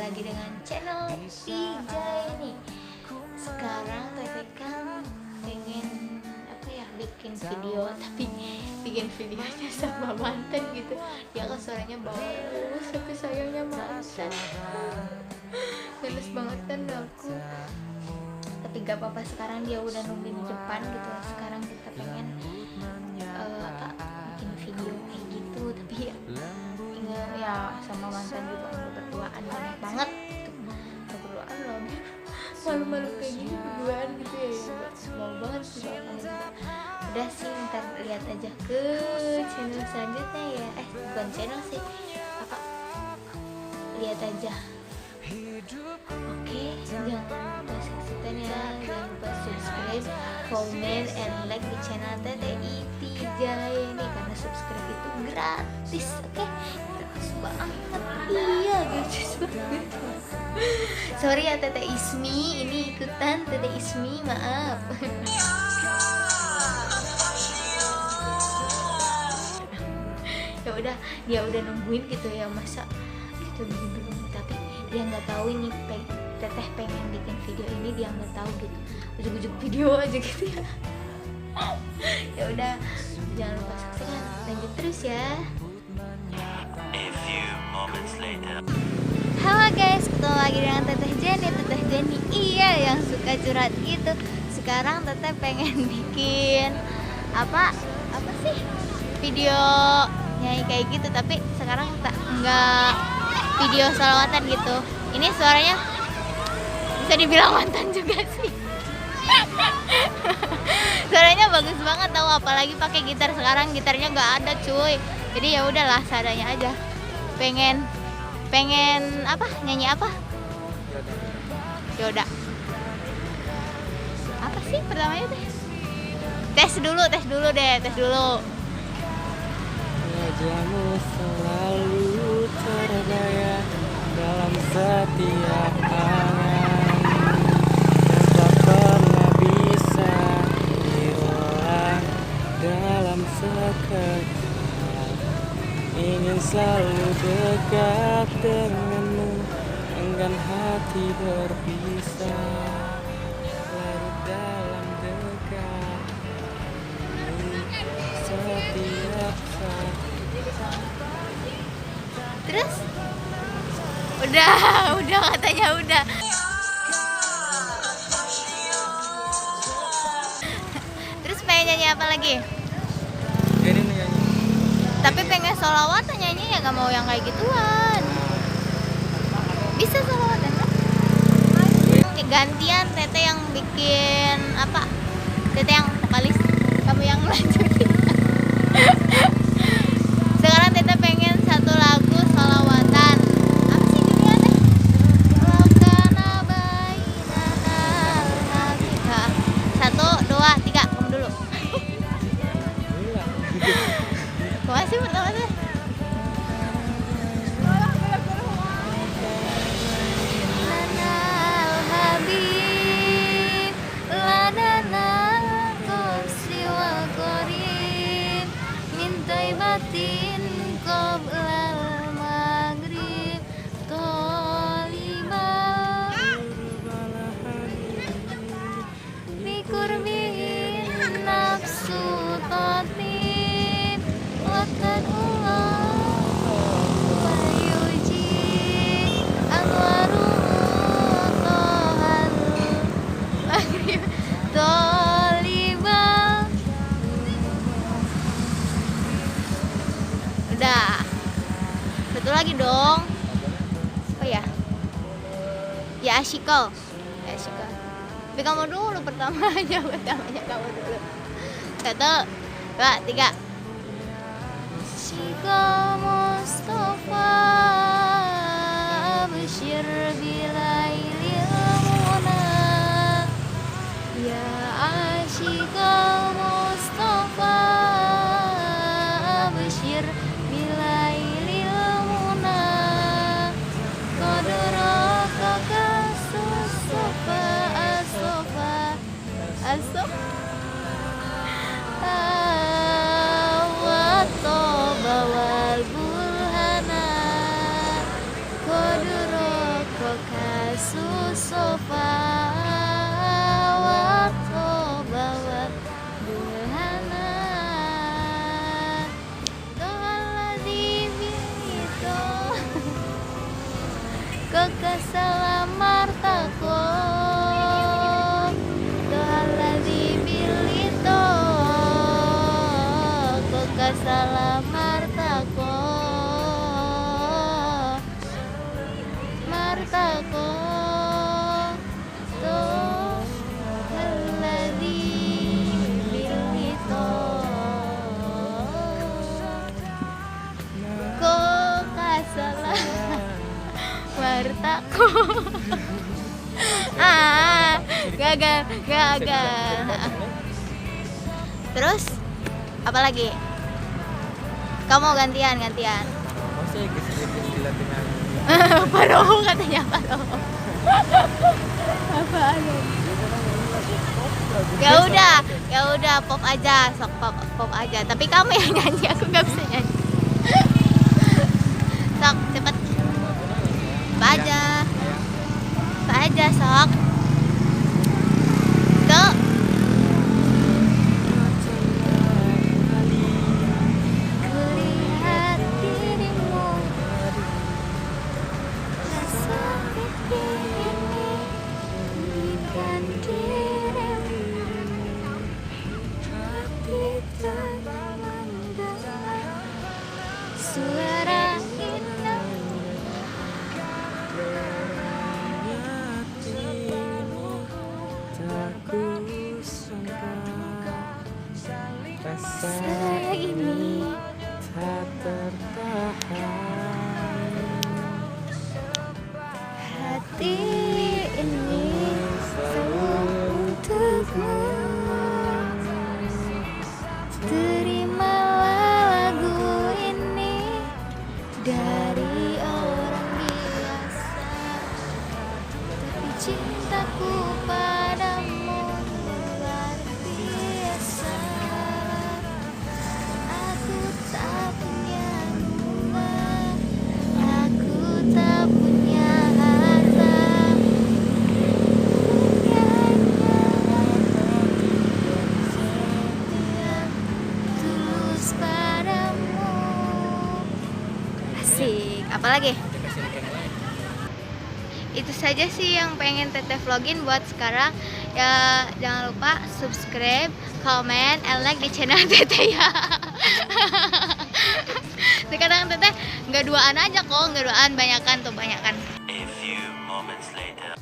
lagi dengan channel Ijay nih. Sekarang Teteh kan pengen bikin video, tapi bikin videonya sama mantan gitu. Dia kan suaranya bagus, tapi sayangnya mantan. Males banget kan aku. Tapi gak apa-apa, sekarang dia udah nungguin di depan gitu. Sekarang kita pengen bikin video kayak gitu, tapi ya sama mantan juga berduaan banyak banget gitu. Berduaan loh, malu-malu kayak gini berduaan gitu ya. Mau banget sih bapaknya juga. Udah sih, ntar lihat aja ke channel selanjutnya ya. Bukan channel sih, lihat aja. Oke, jangan lupa saksikan ya, jangan lupa subscribe, comment, and like di channel Teteh Ijay ini, karena subscribe itu gratis. Oke, gratis banget. Iya, gratis banget. Sorry ya Teteh Ismi, ini ikutan Teteh Ismi, maaf. Ya udah, dia udah nungguin gitu ya, masa gitu dulu, tapi dia nggak tahu ini Teteh pengen bikin video ini, dia nggak tahu gitu, ujuk-ujuk video aja gitu ya. Ya udah, jangan lupa saksikan, lanjut terus ya. A few moments later. Halo guys, ketemu lagi dengan Teteh Jenny, iya yang suka curhat gitu. Sekarang Teteh pengen bikin apa sih, video nyanyi kayak gitu, tapi sekarang nggak video sholawatan gitu. Ini suaranya bisa dibilang mantan juga sih. Suaranya bagus banget tahu, apalagi pakai gitar. Sekarang gitarnya nggak ada cuy, jadi ya udahlah seadanya aja. Pengen nyanyi apa? Yoda. Apa sih pertamanya teh? Tes dulu deh. Wajahmu selalu terbayang dalam setiap angan, tak pernah bisa hilang dalam sekejap. Ingin selalu dekat denganmu, enggan hati berpisah, larut dalam dekat setiap saat. Terus? Udah katanya udah. Terus pengen nyanyi apa lagi? Ini nih nyanyi. Tapi pengen sholawatan nyanyi ya, gak mau yang kayak gituan. Bisa sholawatan kan? Gantian Teteh yang bikin apa? Teteh yang vokalis, kamu yang lanjutin. Sekarang Teteh pengen satu lagu sholawatan. Apa sih judulnya teh? Laukana bainana al-haqiqah. 1, 2, 3, kamu dulu. Kemana sih pertama teh? Lanal habib, lanana qasi wa qarib, min taibatin qoblal maghrib, tolibah bikurbihin nafsu tatib, watan wayuji anwaru tohal maghrib, tolibah. Udah, satu lagi dong. Oh ya, ya asyikal. Tapi kamu dulu pertamanya kamu dulu. 1, 2, 3. Asyikal Mustafa absyir bilailil muna, ya asyikal Mustafa absyir bilailil muna, qadraka kasusofa asofa wa toba wal burhana aku. Gagal. Terus apa lagi? Kamu gantian. Masa ya kesilat dengan Paroho katanya paroho. Apaan lagi? Ya udah pop aja, sok pop aja. Tapi kamu yang nyanyi, aku nggak bisa nyanyi. Sok cepet. Apa aja sok. Go. Kulihat dirimu, rasa ini bukan dirimu. Hati termendengar suara indah. tak kusangka rasa Saya ini tak tertahan. hati ini selalu untukmu. Terimalah lagu ini dari orang biasa, tapi cintaku padamu luar biasa. Aku tak punya bunga, aku tak punya harta, setia tulus padamu. Asik, apa lagi? Itu saja sih yang pengen Teteh vlogin buat sekarang. Ya jangan lupa subscribe, comment, and like di channel Teteh ya. Sekarang Teteh nggak duaan aja kok, banyakan. A few moments later.